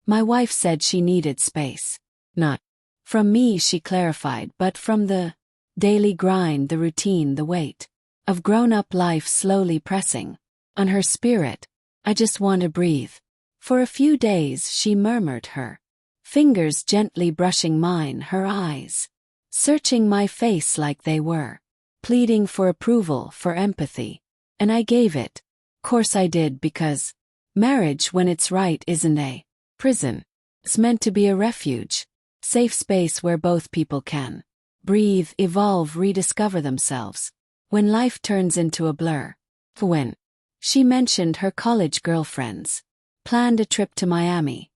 My wife said she needed space. Not from me, she clarified, but from the daily grind, the routine, the weight of grown-up life slowly pressing on her spirit. I just want to breathe. For a few days, she murmured, her fingers gently brushing mine, her eyes searching my face like they were pleading for approval, for empathy. And I gave it. Course I did, because marriage, when it's right, isn't a prison. It's meant to be a refuge, safe space where both people can breathe, evolve, rediscover themselves when life turns into a blur. When she mentioned her college girlfriends planned a trip to Miami.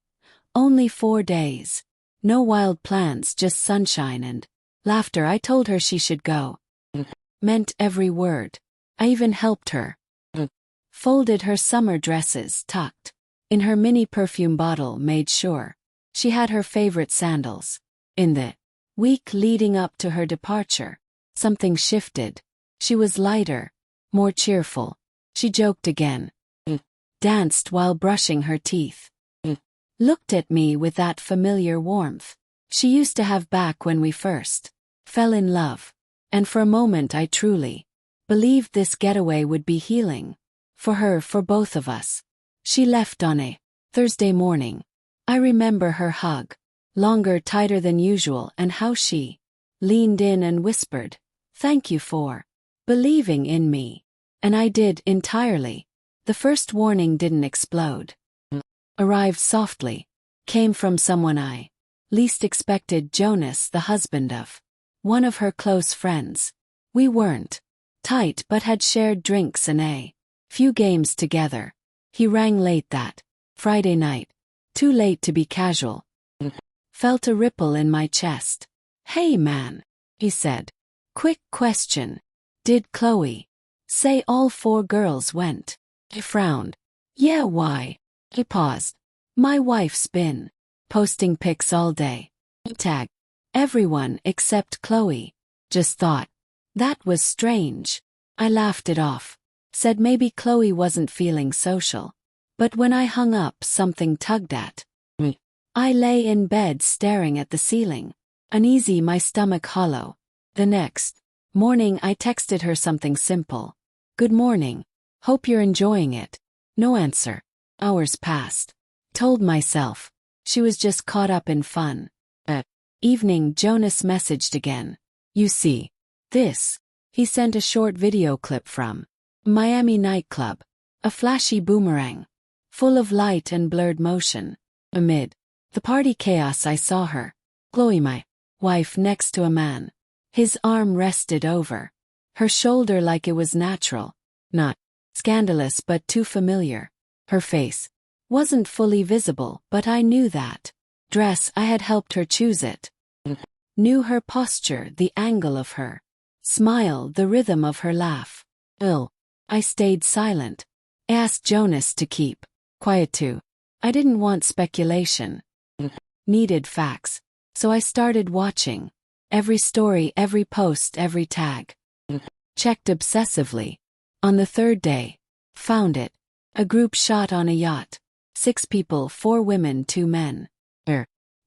Only 4 days. No wild plans, just sunshine and laughter. I told her she should go. Meant every word. I even helped her. Folded her summer dresses, tucked in her mini perfume bottle, made sure she had her favorite sandals. In the week leading up to her departure, something shifted. She was lighter, more cheerful. She joked again. Danced while brushing her teeth. Looked at me with that familiar warmth she used to have back when we first fell in love. And for a moment I truly believed this getaway would be healing. For her, for both of us. She left on a Thursday morning. I remember her hug, longer, tighter than usual, and how she leaned in and whispered, "Thank you for believing in me." And I did, entirely. The first warning didn't explode. Arrived softly. Came from someone I least expected, Jonas, the husband of one of her close friends. We weren't tight but had shared drinks and a few games together. He rang late that Friday night. Too late to be casual. Felt a ripple in my chest. "Hey man," he said. "Quick question. Did Chloe say all 4 girls went?" I frowned. "Yeah, why?" He paused. "My wife's been posting pics all day. Tag everyone except Chloe. Just thought that was strange." I laughed it off. Said maybe Chloe wasn't feeling social. But when I hung up, something tugged at me. I lay in bed staring at the ceiling, uneasy, my stomach hollow. The next morning I texted her something simple. "Good morning. Hope you're enjoying it." No answer. Hours passed. Told myself she was just caught up in fun. At evening, Jonas messaged again. "You see this?" He sent a short video clip from Miami nightclub. A flashy boomerang, full of light and blurred motion. Amid the party chaos I saw her, Chloe, my wife, next to a man. His arm rested over her shoulder like it was natural. Not scandalous but too familiar. Her face wasn't fully visible, but I knew that dress. I had helped her choose it. Knew her posture, the angle of her smile, the rhythm of her laugh. I stayed silent. Asked Jonas to keep quiet too. I didn't want speculation. Needed facts. So I started watching every story, every post, every tag. Checked obsessively. On the 3rd day, found it. A group shot on a yacht. 6 people, 4 women, 2 men.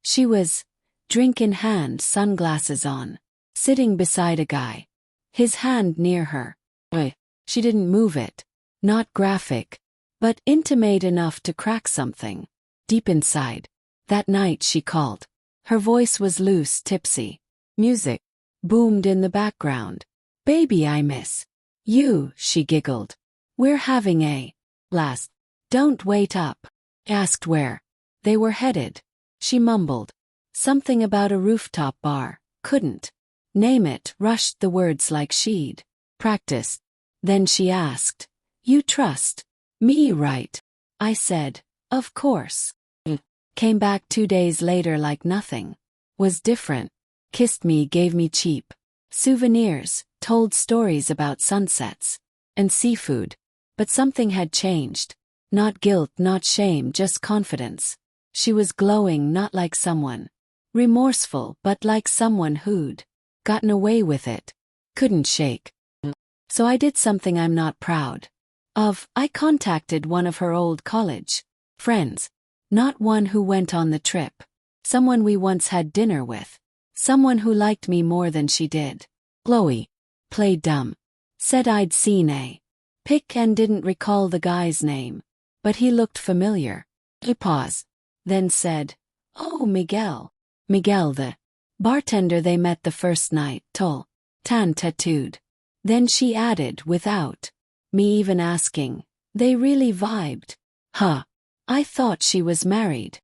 She was, drink in hand, sunglasses on, sitting beside a guy. His hand near her. She didn't move it. Not graphic, but intimate enough to crack something deep inside. That night she called. Her voice was loose, tipsy. Music boomed in the background. "Baby, I miss you," she giggled. "We're having a blast. Don't wait up." Asked where they were headed. She mumbled something about a rooftop bar. Couldn't name it, rushed the words like she'd practiced. Then she asked, "You trust me, right?" I said, "Of course." Came back 2 days later like nothing was different. Kissed me, gave me cheap souvenirs, told stories about sunsets and seafood. But something had changed. Not guilt, not shame, just confidence. She was glowing, not like someone remorseful, but like someone who'd gotten away with it. Couldn't shake. So I did something I'm not proud of. I contacted one of her old college friends. Not one who went on the trip. Someone we once had dinner with. Someone who liked me more than she did. Chloe played dumb. Said I'd seen a pic and didn't recall the guy's name. But he looked familiar. He paused. Then said, "Oh, Miguel." Miguel, the bartender they met the first night, tall, tan tattooed. Then she added without me even asking, "They really vibed." Huh. I thought she was married.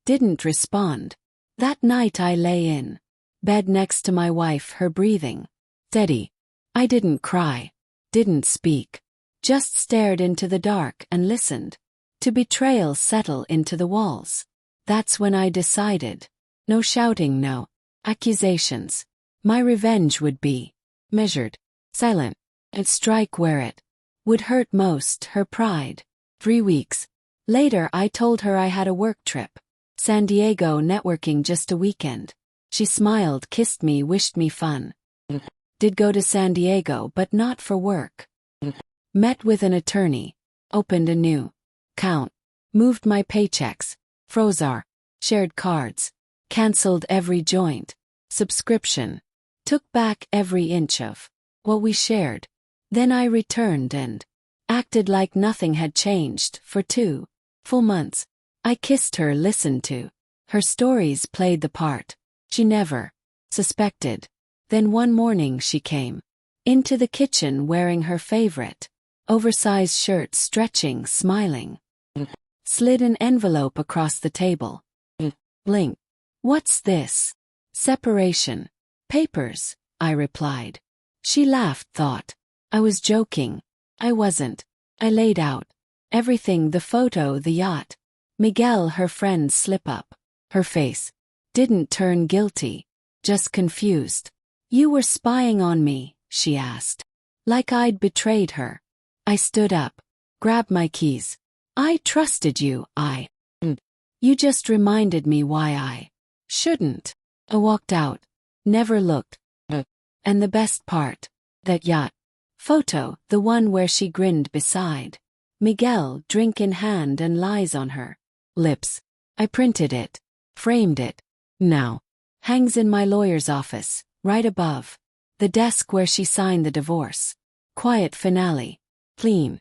Didn't respond. That night I lay in bed next to my wife, her breathing steady. I didn't cry, didn't speak, just stared into the dark and listened to betrayal settle into the walls. That's when I decided. No shouting, no accusations. My revenge would be measured, silent, and strike where it would hurt most, her pride. 3 weeks later I told her I had a work trip. San Diego networking, just a weekend. She smiled, kissed me, wished me fun. Did go to San Diego, but not for work. Met with an attorney. Opened a new account. Moved my paychecks. Froze our shared cards. Cancelled every joint subscription. Took back every inch of what we shared. Then I returned and acted like nothing had changed for 2 full months. I kissed her, listened to her stories, played the part she never suspected. Then one morning she came into the kitchen wearing her favorite oversized shirt, stretching, smiling. Slid an envelope across the table. Blink. "What's this?" "Separation papers," I replied. She laughed, thought I was joking. I wasn't. I laid out everything, the photo, the yacht, Miguel, her friend's slip up. Her face didn't turn guilty, just confused. "You were spying on me?" she asked. Like I'd betrayed her. I stood up, grabbed my keys. "I trusted you, You just reminded me why I shouldn't." I walked out, never looked. And the best part, that yacht photo, the one where she grinned beside Miguel, drink in hand, and lies on her lips. I printed it, framed it. Now hangs in my lawyer's office, right above the desk where she signed the divorce. Quiet finale. Clean.